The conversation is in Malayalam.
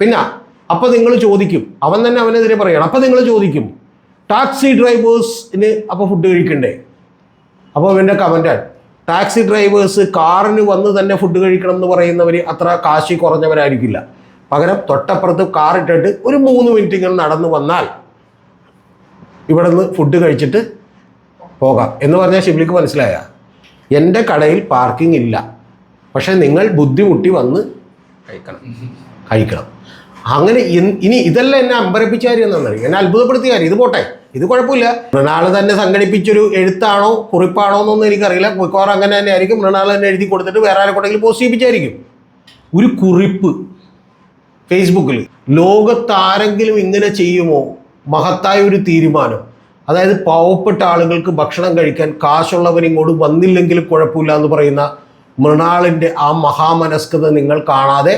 പിന്നെ അപ്പോൾ നിങ്ങൾ ചോദിക്കും, അവൻ തന്നെ അവനെതിരെ പറയണം. അപ്പോൾ നിങ്ങൾ ചോദിക്കും ടാക്സി ഡ്രൈവേഴ്സിന് അപ്പോൾ ഫുഡ് കഴിക്കണ്ടേ? അപ്പോൾ അവൻ്റെ കമൻറ്റാണ്, ടാക്സി ഡ്രൈവേഴ്സ് കാറിന് വന്ന് തന്നെ ഫുഡ് കഴിക്കണം എന്ന് പറയുന്നവർ അത്ര കാശി കുറഞ്ഞവരായിരിക്കില്ല. പകരം തൊട്ടപ്പുറത്ത് കാർ ഇട്ടിട്ട് ഒരു 3 മിനിറ്റ് ഇങ്ങനെ നടന്നു വന്നാൽ ഇവിടെ നിന്ന് ഫുഡ് കഴിച്ചിട്ട് പോകാം എന്ന് പറഞ്ഞാൽ ഷിബ്ലിക്ക് മനസ്സിലായ, എൻ്റെ കടയിൽ പാർക്കിംഗ് ഇല്ല, പക്ഷേ നിങ്ങൾ ബുദ്ധിമുട്ടി വന്ന് കഴിക്കണം. അങ്ങനെ ഇനി ഇതെല്ലാം എന്നെ അമ്പരപ്പിച്ച കാര്യം എന്താണെന്നറിയാം, എന്നെ അത്ഭുതപ്പെടുത്തിയ കാര്യം. ഇത് പോട്ടെ, ഇത് കുഴപ്പമില്ല. മൃണാൾ തന്നെ സംഘടിപ്പിച്ചൊരു എഴുത്താണോ കുറിപ്പാണോ എന്നൊന്നും എനിക്കറിയില്ല. മിക്കവാറും അങ്ങനെ തന്നെ ആയിരിക്കും. മൃണാൾ തന്നെ എഴുതി കൊടുത്തിട്ട് വേറെ ആരെക്കൊണ്ടെങ്കിലും പോസ്റ്റ് ചെയ്യിപ്പിച്ചായിരിക്കും. ഒരു കുറിപ്പ് ഫേസ്ബുക്കിൽ, ലോകത്താരെങ്കിലും ഇങ്ങനെ ചെയ്യുമോ? മഹത്തായ ഒരു തീരുമാനം. അതായത് പാവപ്പെട്ട ആളുകൾക്ക് ഭക്ഷണം കഴിക്കാൻ കാശുള്ളവർ ഇങ്ങോട്ട് വന്നില്ലെങ്കിലും കുഴപ്പമില്ല എന്ന് പറയുന്ന മൃണാളിൻ്റെ ആ മഹാമനസ്കത നിങ്ങൾ കാണാതെ